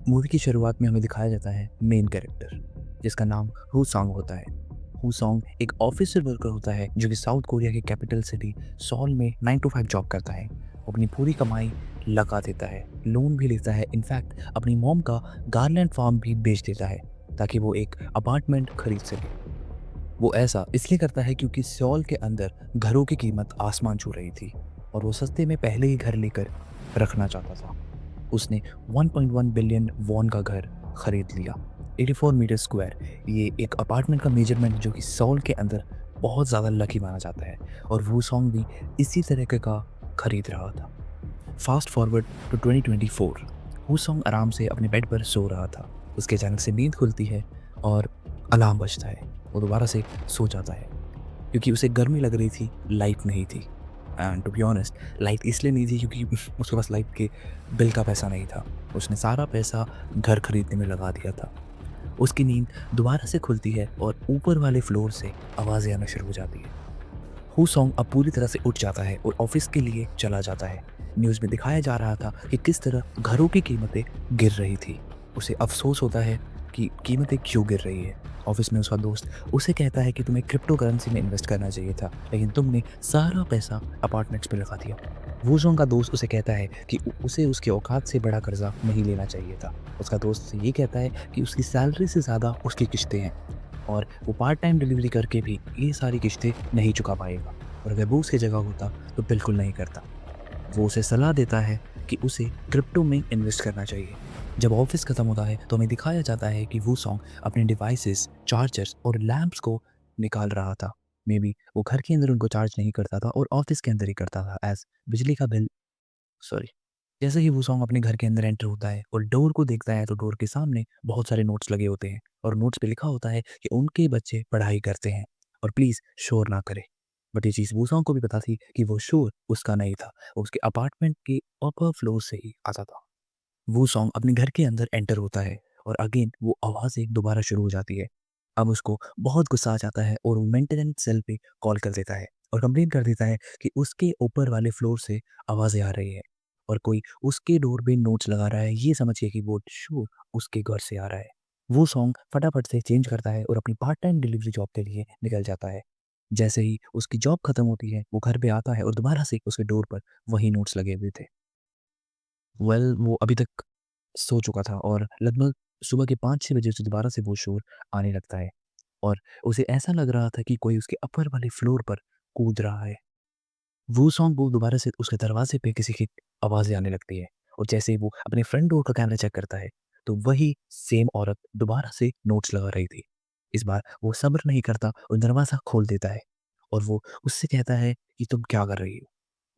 Movie की शुरुआत में हमें दिखाया जाता है मेन कैरेक्टर जिसका नाम हू सॉन्ग होता है। हू सॉन्ग एक ऑफिसर वर्कर होता है जो कि साउथ कोरिया की कैपिटल सिटी सॉल में 9 to 5 जॉब करता है। वो अपनी पूरी कमाई लगा देता है, लोन भी लेता है, इनफैक्ट अपनी मॉम का गार्लैंड फार्म भी बेच देता है ताकि वो एक अपार्टमेंट खरीद सके। वो ऐसा इसलिए करता है क्योंकि सॉल के अंदर घरों की कीमत आसमान छू रही थी और वो सस्ते में पहले ही घर लेकर रखना चाहता था। उसने 1.1 बिलियन वॉन का घर खरीद लिया, 84 मीटर स्क्वायर। ये एक अपार्टमेंट का मेजरमेंट जो कि सॉल के अंदर बहुत ज़्यादा लकी माना जाता है और वो सॉन्ग भी इसी तरह का खरीद रहा था। Fast forward to 2024। वो सॉन्ग आराम से अपने बेड पर सो रहा था। उसके अचानक से नींद खुलती है और अलार्म बजता है। वो दोबारा से सो जाता है क्योंकि उसे गर्मी लग रही थी, लाइट नहीं थी। And to be honest, light इसलिए नहीं थी क्योंकि उसके पास लाइट के बिल का पैसा नहीं था। उसने सारा पैसा घर खरीदने में लगा दिया था। उसकी नींद दोबारा से खुलती है और ऊपर वाले फ्लोर से आवाज़ें आना शुरू हो जाती है। हू सॉन्ग अब पूरी तरह से उठ जाता है और ऑफिस के लिए चला जाता है। न्यूज़ में दिखाया जा रहा था कि किस तरह घरों की कीमतें गिर रही थी। उसे अफसोस होता है कि कीमतें क्यों गिर रही है। ऑफिस में उसका दोस्त उसे कहता है कि तुम्हें क्रिप्टो करेंसी में इन्वेस्ट करना चाहिए था, लेकिन तुमने सारा पैसा अपार्टमेंट्स पे लगा दिया। वूजोंग का दोस्त उसे कहता है कि उसे उसके औकात से बड़ा कर्जा नहीं लेना चाहिए था। उसका दोस्त उसे ये कहता है कि उसकी सैलरी से ज़्यादा उसकी किश्तें हैं और वो पार्ट टाइम डिलीवरी करके भी ये सारी किश्तें नहीं चुका पाएगा। और अगर वो उसकी जगह होता तो बिल्कुल नहीं करता। वो उसे सलाह देता है कि उसे क्रिप्टो में इन्वेस्ट करना चाहिए। जब ऑफिस खत्म होता है तो हमें दिखाया जाता है कि वो सॉन्ग अपने डिवाइसेस, चार्जर्स और लैंप्स को निकाल रहा था। मे बी वो घर के अंदर उनको चार्ज नहीं करता था और ऑफिस के अंदर ही करता था एज बिजली का बिल। सॉरी। जैसे ही वो सॉन्ग अपने घर के अंदर एंटर होता है और डोर को देखता है तो डोर के सामने बहुत सारे नोट्स लगे होते हैं और नोट्स पे लिखा होता है कि उनके बच्चे पढ़ाई करते हैं और प्लीज़ शोर ना करें। बट ये चीज़ वो सॉन्ग को भी पता थी कि वो शोर उसका नहीं था, वो उसके अपार्टमेंट के अपर फ्लोर से ही आता था। वो सॉन्ग अपने घर के अंदर एंटर होता है और अगेन वो आवाज़ एक दोबारा शुरू हो जाती है। अब उसको बहुत गुस्सा आ जाता है और वो मेंटेनेंस सेल पे कॉल कर देता है और कंप्लेन कर देता है कि उसके ऊपर वाले फ्लोर से आवाज़ें आ रही है और कोई उसके डोर पे नोट्स लगा रहा है, ये समझ के कि वो शोर उसके घर से आ रहा है। वो सॉन्ग फटाफट से चेंज करता है और अपनी पार्ट टाइम डिलीवरी जॉब के लिए निकल जाता है। जैसे ही उसकी जॉब खत्म होती है वो घर पे आता है और दोबारा से उसके डोर पर वही नोट्स लगे हुए थे। वो अभी तक सो चुका था और लगभग सुबह के 5-6 बजे से दोबारा से वो शोर आने लगता है और उसे ऐसा लग रहा था कि कोई उसके अपर वाले फ्लोर पर कूद रहा है। वो सॉन्ग वो दोबारा से उसके दरवाजे पे किसी की आवाज़ें आने लगती है और जैसे ही वो अपने फ्रंट डोर का कैमरा चेक करता है, तो वही सेम औरत दोबारा से नोट्स लगा रही थी। इस बार वो सब्र नहीं करता और दरवाज़ा खोल देता है और वो उससे कहता है कि तुम क्या कर रही हो?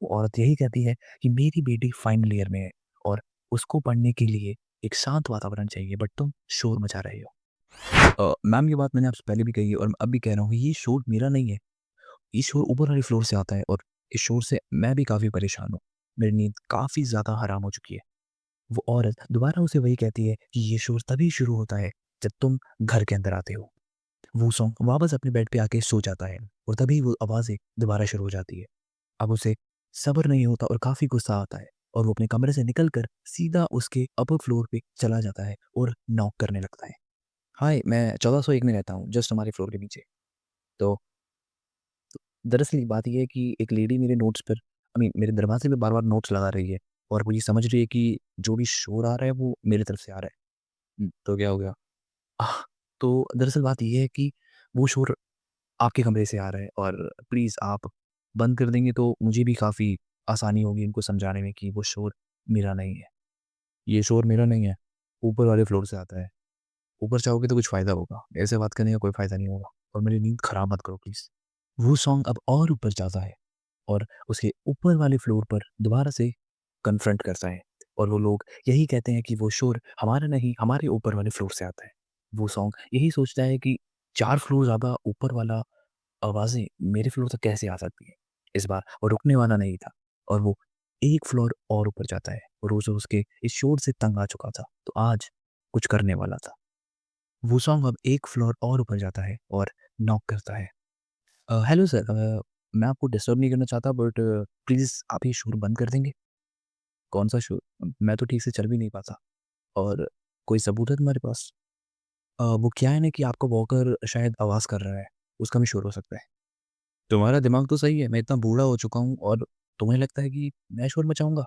वो औरत यही कहती है कि मेरी बेटी फाइनल ईयर में है और उसको पढ़ने के लिए एक शांत वातावरण चाहिए, बट तुम शोर मचा रहे हो। मैम, ये बात मैंने आपसे पहले भी कही है और अब भी कह रहा हूँ, ये शोर मेरा नहीं है। ये शोर ऊपर वाली फ्लोर से आता है और इस शोर से मैं भी काफ़ी परेशान हूँ। मेरी नींद काफ़ी ज़्यादा हराम हो चुकी है। वो औरत दोबारा उसे वही कहती है कि ये शोर तभी शुरू होता है जब तुम घर के अंदर आते हो। वो सॉन्ग वापस अपने बेड पे आके सो जाता है और तभी वो आवाज़ें दोबारा शुरू हो जाती है। अब उसे सब्र नहीं होता और काफ़ी गुस्सा आता है और वो अपने कमरे से निकलकर सीधा उसके अपर फ्लोर पे चला जाता है और नॉक करने लगता है। हाय, मैं 1401 में रहता हूँ, जस्ट हमारे फ्लोर के नीचे। तो दरअसल ये बात ये है कि एक लेडी मेरे नोट्स पर मेरे दरवाज़े पे बार-बार नोट्स लगा रही है और वो ये समझ रही है कि जो भी शोर आ रहा है वो मेरी तरफ से आ रहा है। तो क्या हो गया? आह! तो दरअसल बात ये है कि वो शोर आपके कमरे से आ रहा है और प्लीज़ आप बंद कर देंगे तो मुझे भी काफ़ी आसानी होगी इनको समझाने में कि वो शोर मेरा नहीं है। ये शोर मेरा नहीं है, ऊपर वाले फ्लोर से आता है। ऊपर चाहोगे तो कुछ फ़ायदा होगा, मेरे से बात करने का कोई फ़ायदा नहीं होगा और मेरी नींद खराब मत करो प्लीज़। वो सॉन्ग अब और ऊपर जाता है और उसके ऊपर वाले फ्लोर पर दोबारा से कन्फ्रंट करता है और वो लोग यही कहते हैं कि वो शोर हमारा नहीं, हमारे ऊपर वाले फ्लोर से आता है। वो सॉन्ग यही सोचता है कि 4 फ्लोर ज़्यादा ऊपर वाला आवाज़ें मेरे फ्लोर तक कैसे आ सकती हैं? इस बार वो रुकने वाला नहीं था और वो एक फ्लोर और ऊपर जाता है और वो जो उसके इस शोर से तंग आ चुका था, तो आज कुछ करने वाला था। वो सॉन्ग अब एक फ्लोर और ऊपर जाता है और नॉक करता है। हेलो सर, मैं आपको डिस्टर्ब नहीं करना चाहता बट प्लीज़ आप ये शोर बंद कर देंगे? कौन-सा शोर? मैं तो ठीक से चल भी नहीं पाता और कोई सबूत है तुम्हारे पास? वो क्या है ना कि आपका वॉकर शायद आवाज़ कर रहा है, उसका भी शोर हो सकता है। तुम्हारा दिमाग तो सही है, मैं इतना बूढ़ा हो चुका हूँ और तुम्हें लगता है कि मैं शोर मचाऊँगा?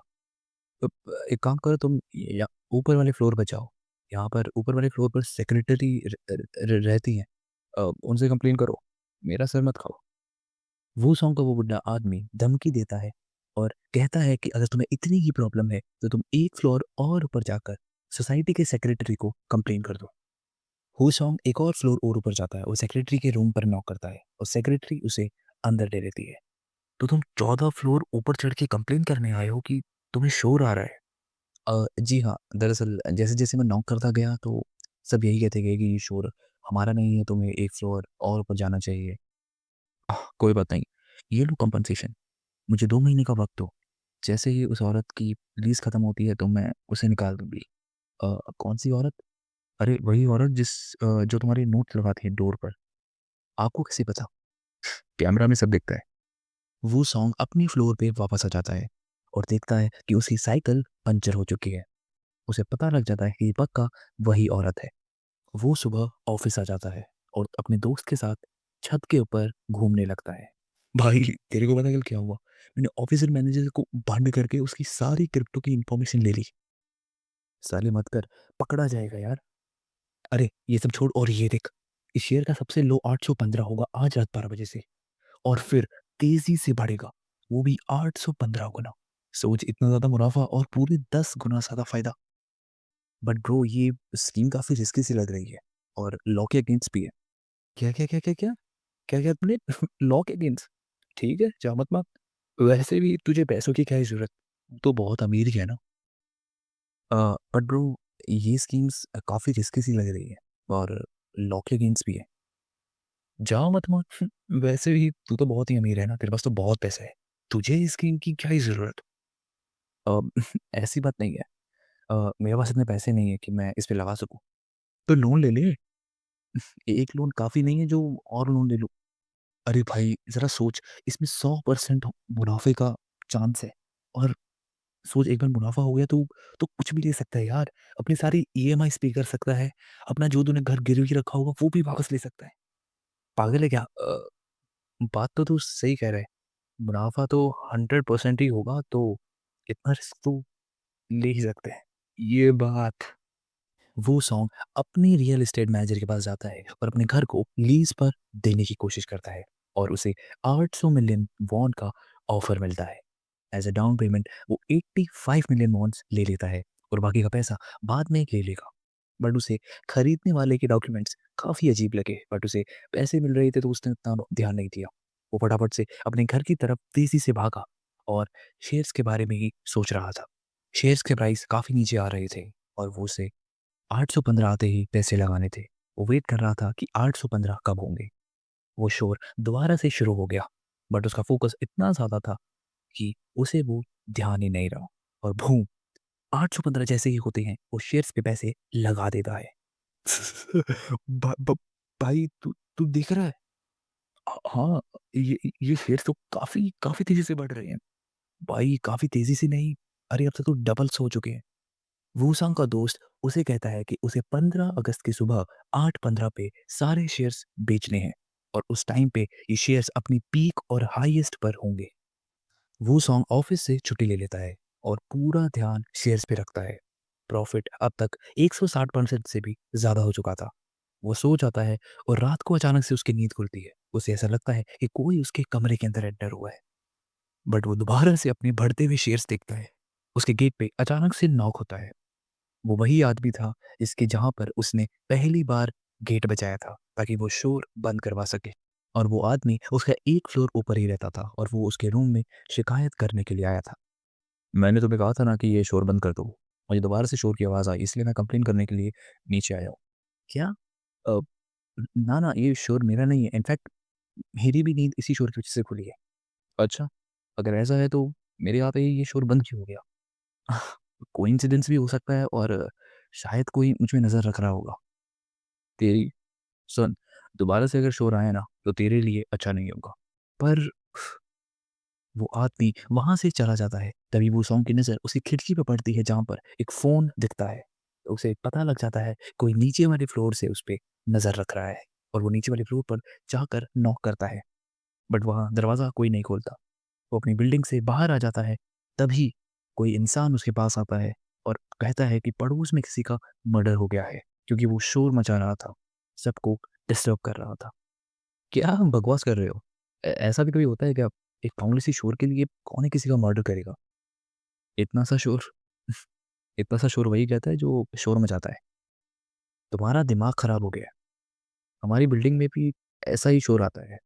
तो एक काम करो तुम या ऊपर वाले फ्लोर पे जाओ। यहाँ पर ऊपर वाले फ्लोर पर सेक्रेटरी रहती हैं। उनसे कंप्लेन करो, मेरा सर मत खाओ। वो सॉन्ग का वो बुड्ढा आदमी धमकी देता है और कहता है कि अगर तुम्हें इतनी ही प्रॉब्लम है तो तुम एक फ्लोर और ऊपर जाकर सोसाइटी के सेक्रेटरी को कंप्लेन कर दो। वो सॉन्ग एक और फ्लोर और ऊपर जाता है, वो सेक्रेटरी के रूम पर नॉक करता है और सेक्रेटरी उसे अंदर ले लेती है। तो तुम 14 फ्लोर ऊपर चढ़ के कंप्लेन करने आए हो कि तुम्हें शोर आ रहा है? जी हाँ, दरअसल जैसे-जैसे मैं नॉक करता गया तो सब यही कहते गए कि ये शोर हमारा नहीं है, तुम्हें एक फ्लोर और ऊपर जाना चाहिए। कोई बात नहीं, ये लो कम्पेंसेशन, मुझे 2 महीने का वक़्त दो। जैसे ही उस औरत की लीज़ खत्म होती है तो मैं उसे निकाल दूँगी। कौन-सी औरत? अरे वही औरत जो तुम्हारे नोट लगाती है डोर पर। आपको कैसे पता? कैमरा में सब दिखता है। वो सॉन्ग अपनी फ्लोर पे वापस आ जाता है और देखता है कि उसकी साइकिल पंचर हो चुकी है। उसे पता लग जाता है कि पक्का वही औरत है। वो सुबह ऑफिस आ जाता है और अपने दोस्त के साथ छत के ऊपर घूमने लगता है। भाई तेरे को पता कल क्या हुआ? मैंने ऑफिस मैनेजर को बंद करके उसकी सारी क्रिप्टो की इंफॉर्मेशन ले ली। साले मत कर, पकड़ा जाएगा यार। अरे ये सब छोड़ और ये देख, इस शेयर का सबसे लो 815 होगा आज रात 12 बजे से और फिर तेजी से बढ़ेगा, वो भी 815 गुना। सोच इतना ज्यादा मुनाफा और पूरे 10 गुना ज्यादा फायदा। बट ब्रो ये स्कीम काफी रिस्की सी लग रही है और लॉ के अगेंस्ट भी है। क्या क्या क्या क्या क्या क्या क्या तुमने लॉ के अगेंस्ट? ठीक है जा मत मार। वैसे भी तुझे पैसों की क्या ही जरूरत, तू तो बहुत अमीर ही है ना। बट ब्रो ये स्कीम्स काफी रिस्की सी लग रही है और लॉ के अगेंस्ट भी है। जाओ मत मार। वैसे भी तू तो बहुत ही अमीर है ना, तेरे पास तो बहुत पैसा है, तुझे इस स्कीम की क्या ही जरूरत। अ, ऐसी बात नहीं है। मेरे पास इतने पैसे नहीं है कि मैं इस पे लगा सकूं। तो लोन ले ले। एक लोन काफी नहीं है जो और लोन ले लूं? अरे भाई ज़रा सोच, इसमें 100% मुनाफ़े का चांस है और सोच एक बार मुनाफ़ा हो गया तो कुछ भी ले सकता है यार। अपनी सारी ईएमआईज़ पे कर सकता है, अपना जो तूने घर गिरवी रखा होगा वो भी वापस ले सकता है। पागल है क्या? बात तो तू सही कह रहा है, मुनाफ़ा तो 100% ही होगा तो इतना रिस्क तो ले ही सकते हैं। ये बात। वो सॉन्ग अपने रियल एस्टेट मैनेजर के पास जाता है और अपने घर को लीज पर देने की कोशिश करता है और उसे 800 मिलियन वॉन का ऑफर मिलता है। एज अ डाउन पेमेंट वो 85 मिलियन वॉन्स ले लेता है और बाकी का पैसा बाद में ले लेगा। बट उसे खरीदने वाले के डॉक्यूमेंट्स काफ़ी अजीब लगे, बट उसे पैसे मिल रहे थे तो उसने उतना ध्यान नहीं दिया। वो फटाफट से अपने घर की तरफ तेजी से भागा और शेयर्स के बारे में ही सोच रहा था। शेयर्स के प्राइस काफ़ी नीचे आ रहे थे और वो उसे 815 आते ही पैसे लगाने थे। वो वेट कर रहा था कि 815 कब होंगे। वो शोर दोबारा से शुरू हो गया, बट उसका फ़ोकस इतना ज़्यादा था कि उसे वो ध्यान ही नहीं रहा और बूम! 815 जैसे ही होते हैं, वो शेयर्स पे पैसे लगा देता है। ब ब भाई तू तू देख रहा है? हाँ, ये शेयर्स तो काफ़ी काफ़ी तेज़ी से बढ़ रहे हैं। भाई काफ़ी तेज़ी से नहीं, अरे अब तक तो डबल्स हो चुके हैं। वूसांग का दोस्त उसे कहता है कि उसे 15 अगस्त की सुबह 8:15 पे सारे शेयर्स बेचने हैं और उस टाइम पे ये शेयर्स अपनी पीक और हाईएस्ट पर होंगे। वूसॉन्ग ऑफिस से छुट्टी ले लेता है और पूरा ध्यान शेयर्स पे रखता है। प्रॉफिट अब तक 160% से भी ज़्यादा हो चुका था। वो सो जाता है और रात को अचानक से उसकी नींद खुलती है। उसे ऐसा लगता है कि कोई उसके कमरे के अंदर एंटर हुआ है। बट वो दोबारा से अपने बढ़ते हुए शेयर्स देखता है। उसके गेट पे अचानक से नॉक होता है। वो वही आदमी था जिसके जहाँ पर उसने पहली बार गेट बजाया था ताकि वो शोर बंद करवा सके। और वो आदमी उसका एक फ्लोर ऊपर ही रहता था और वो उसके रूम में शिकायत करने के लिए आया था। मैंने तुम्हें कहा था ना कि ये शोर बंद कर दो। मुझे दोबारा से शोर की आवाज़ आई इसलिए मैं कंप्लेन करने के लिए नीचे आया हूँ। क्या? अ, ना ना ये शोर मेरा नहीं है। इनफैक्ट मेरी भी नींद इसी शोर की वजह से खुली है। अच्छा, अगर ऐसा है तो मेरे आते ही ये शोर बंद क्यों हो गया? कोइंसिडेंस भी हो सकता है और शायद कोई मुझ में नज़र रख रहा होगा। तेरी सुन, दोबारा से अगर शोर आया ना तो तेरे लिए अच्छा नहीं होगा। पर वो आदमी वहाँ से चला जाता है। तभी वो सॉन्ग की नज़र उसकी खिड़की पे पड़ती है जहाँ पर एक फ़ोन दिखता है। उसे पता लग जाता है कोई नीचे वाले फ्लोर से उस पे नज़र रख रहा है और वो नीचे वाले फ्लोर पर जाकर नॉक करता है, बट वहाँ दरवाज़ा कोई नहीं खोलता। वो अपनी बिल्डिंग से बाहर आ जाता है, तभी कोई इंसान उसके पास आता है और कहता है कि पड़ोस में किसी का मर्डर हो गया है, क्योंकि वो शोर मचा रहा था, सबको डिस्टर्ब कर रहा था। क्या हम बकवास कर रहे हो? ऐसा भी कभी होता है क्या? एक मामूली सी शोर के लिए कौन ही किसी का मर्डर करेगा? इतना सा शोर इतना सा शोर वही कहता है जो शोर मचाता है। तुम्हारा दिमाग खराब हो गया है। हमारी बिल्डिंग में भी ऐसा ही शोर आता है।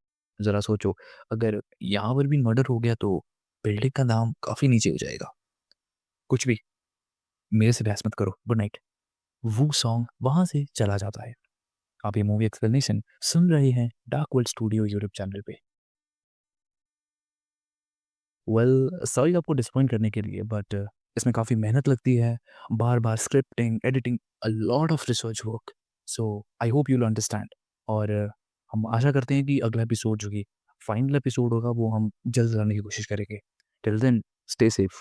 ज़रा सोचो, अगर यहाँ पर भी मर्डर हो गया तो बिल्डिंग का नाम काफ़ी नीचे हो जाएगा। कुछ भी, मेरे से बहस मत करो। Good night. वो सॉन्ग वहाँ से चला जाता है। आप ये मूवी एक्सप्लेनेशन सुन रहे हैं dark world studio YouTube channel पे। सॉरी आपको डिसअपॉइंट करने के लिए, बट इसमें काफ़ी मेहनत लगती है, बार-बार scripting, editing, a lot of research work. So I hope you will understand. और हम आशा करते हैं कि अगला एपिसोड जो कि फाइनल एपिसोड होगा वो हम जल्द लाने की कोशिश करेंगे। Till then stay safe.